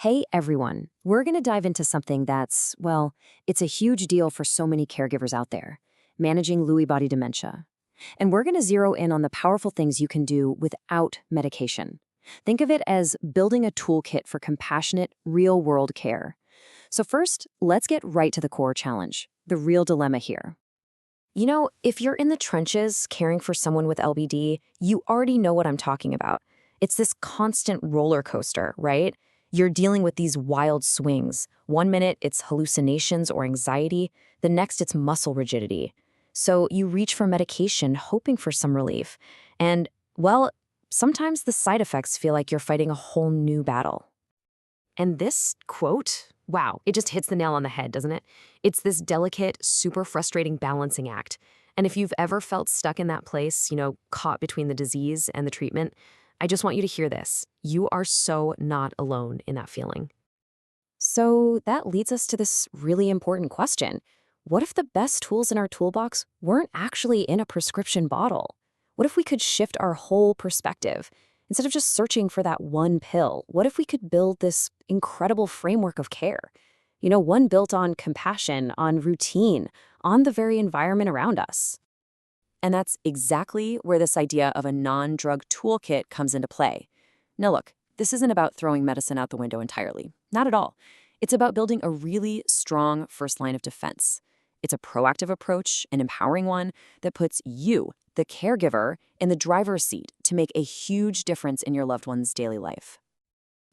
Hey everyone, we're going to dive into something that's, well, it's a huge deal for so many caregivers out there, managing Lewy body dementia. And we're going to zero in on the powerful things you can do without medication. Think of it as building a toolkit for compassionate, real-world care. So first, let's get right to the core challenge, the real dilemma here. If you're in the trenches caring for someone with LBD, you already know what I'm talking about. It's this constant roller coaster, right? You're dealing with these wild swings. One minute, it's hallucinations or anxiety. The next, it's muscle rigidity. So you reach for medication, hoping for some relief. And, well, sometimes the side effects feel like you're fighting a whole new battle. And this quote, wow, it just hits the nail on the head, doesn't it? It's this delicate, super frustrating balancing act. And if you've ever felt stuck in that place, caught between the disease and the treatment, I just want you to hear this. You are so not alone in that feeling. So that leads us to this really important question. What if the best tools in our toolbox weren't actually in a prescription bottle? What if we could shift our whole perspective? Instead of just searching for that one pill, what if we could build this incredible framework of care? One built on compassion, on routine, on the very environment around us. And that's exactly where this idea of a non-drug toolkit comes into play. Now look, this isn't about throwing medicine out the window entirely. Not at all. It's about building a really strong first line of defense. It's a proactive approach, an empowering one, that puts you, the caregiver, in the driver's seat to make a huge difference in your loved one's daily life.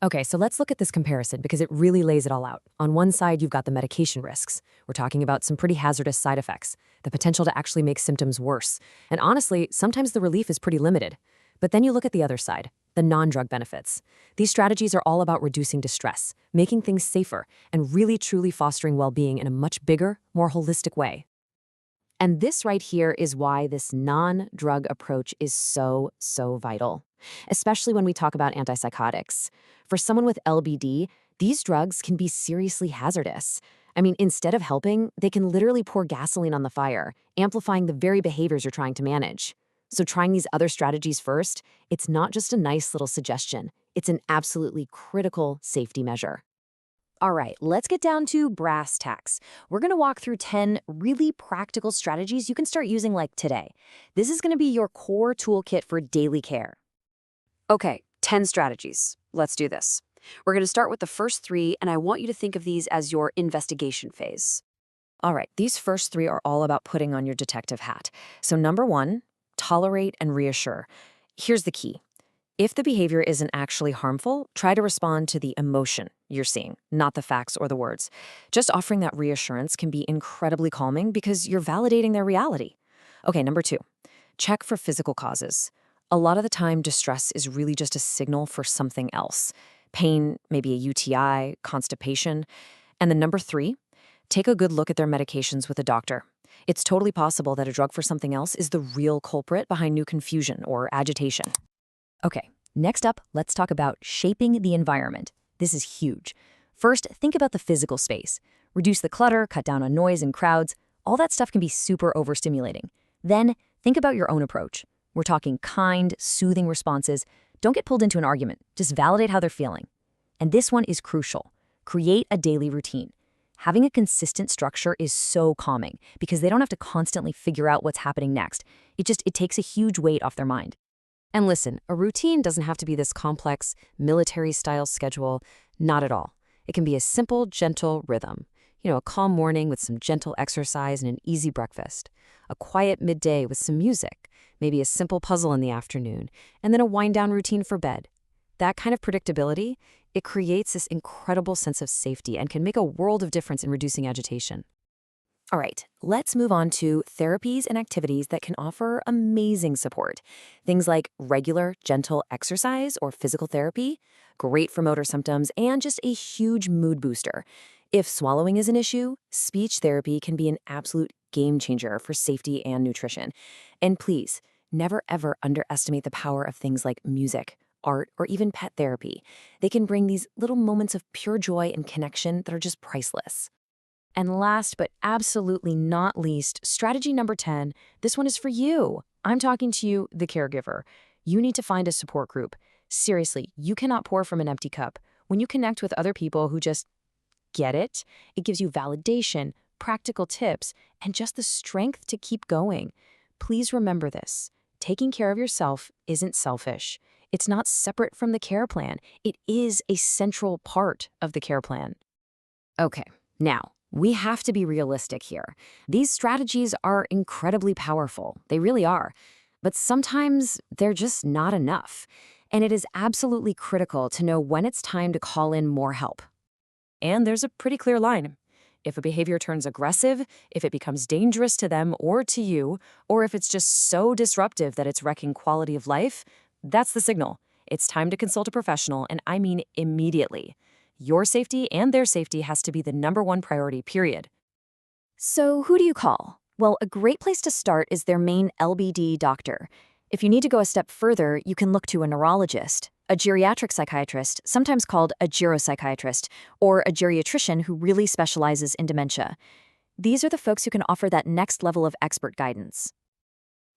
Okay, so let's look at this comparison because it really lays it all out. On one side, you've got the medication risks. We're talking about some pretty hazardous side effects, the potential to actually make symptoms worse. And honestly, sometimes the relief is pretty limited. But then you look at the other side, the non-drug benefits. These strategies are all about reducing distress, making things safer, and really truly fostering well-being in a much bigger, more holistic way. And this right here is why this non-drug approach is so vital, especially when we talk about antipsychotics. For someone with LBD, these drugs can be seriously hazardous. I mean, instead of helping, they can literally pour gasoline on the fire, amplifying the very behaviors you're trying to manage. So trying these other strategies first, it's not just a nice little suggestion. It's an absolutely critical safety measure. All right, let's get down to brass tacks. We're going to walk through 10 really practical strategies you can start using like today. This is going to be your core toolkit for daily care. Okay, 10 strategies. Let's do this. We're going to start with the first 3, and I want you to think of these as your investigation phase. All right, these first 3 are all about putting on your detective hat. So number 1, tolerate and reassure. Here's the key. If the behavior isn't actually harmful, try to respond to the emotion you're seeing, not the facts or the words. Just offering that reassurance can be incredibly calming because you're validating their reality. Okay, number 2, check for physical causes. A lot of the time, distress is really just a signal for something else. Pain, maybe a UTI, constipation. And then number 3, take a good look at their medications with a doctor. It's totally possible that a drug for something else is the real culprit behind new confusion or agitation. Okay, next up, let's talk about shaping the environment. This is huge. First, think about the physical space. Reduce the clutter, cut down on noise and crowds. All that stuff can be super overstimulating. Then, think about your own approach. We're talking kind, soothing responses. Don't get pulled into an argument. Just validate how they're feeling. And this one is crucial. Create a daily routine. Having a consistent structure is so calming because they don't have to constantly figure out what's happening next. It takes a huge weight off their mind. And listen, a routine doesn't have to be this complex, military-style schedule. Not at all. It can be a simple, gentle rhythm. A calm morning with some gentle exercise and an easy breakfast. A quiet midday with some music. Maybe a simple puzzle in the afternoon. And then a wind-down routine for bed. That kind of predictability, it creates this incredible sense of safety and can make a world of difference in reducing agitation. All right, let's move on to therapies and activities that can offer amazing support. Things like regular, gentle exercise or physical therapy, great for motor symptoms, and just a huge mood booster. If swallowing is an issue, speech therapy can be an absolute game changer for safety and nutrition. And please, never ever underestimate the power of things like music, art, or even pet therapy. They can bring these little moments of pure joy and connection that are just priceless. And last but absolutely not least, strategy number 10, this one is for you. I'm talking to you, the caregiver. You need to find a support group. Seriously, you cannot pour from an empty cup. When you connect with other people who just get it, it gives you validation, practical tips, and just the strength to keep going. Please remember this. Taking care of yourself isn't selfish. It's not separate from the care plan. It is a central part of the care plan. Okay, now, we have to be realistic here. These strategies are incredibly powerful. They really are. But sometimes they're just not enough. And it is absolutely critical to know when it's time to call in more help. And there's a pretty clear line. If a behavior turns aggressive, if it becomes dangerous to them or to you, or if it's just so disruptive that it's wrecking quality of life, that's the signal. It's time to consult a professional, and I mean immediately. Your safety and their safety has to be the #1 priority, period. So who do you call? Well, a great place to start is their main LBD doctor. If you need to go a step further, you can look to a neurologist, a geriatric psychiatrist, sometimes called a geropsychiatrist, or a geriatrician who really specializes in dementia. These are the folks who can offer that next level of expert guidance.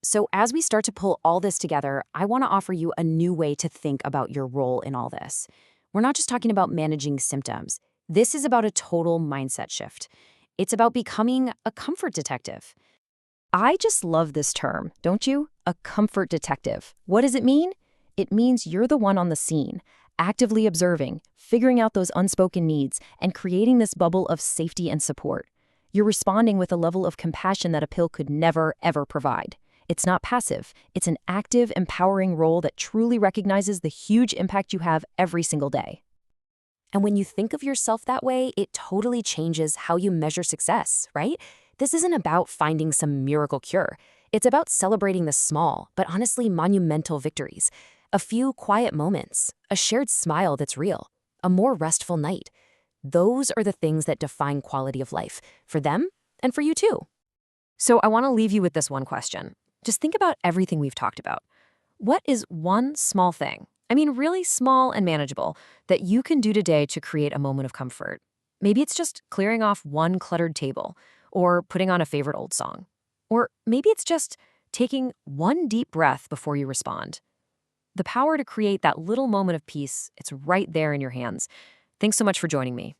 So as we start to pull all this together, I want to offer you a new way to think about your role in all this. We're not just talking about managing symptoms. This is about a total mindset shift. It's about becoming a comfort detective. I just love this term, don't you? A comfort detective. What does it mean? It means you're the one on the scene, actively observing, figuring out those unspoken needs, and creating this bubble of safety and support. You're responding with a level of compassion that a pill could never, ever provide. It's not passive. It's an active, empowering role that truly recognizes the huge impact you have every single day. And when you think of yourself that way, it totally changes how you measure success, right? This isn't about finding some miracle cure. It's about celebrating the small, but honestly monumental victories. A few quiet moments, a shared smile that's real, a more restful night. Those are the things that define quality of life, for them and for you too. So I want to leave you with this one question. Just think about everything we've talked about. What is one small thing, I mean really small and manageable, that you can do today to create a moment of comfort? Maybe it's just clearing off one cluttered table, or putting on a favorite old song. Or maybe it's just taking one deep breath before you respond. The power to create that little moment of peace, it's right there in your hands. Thanks so much for joining me.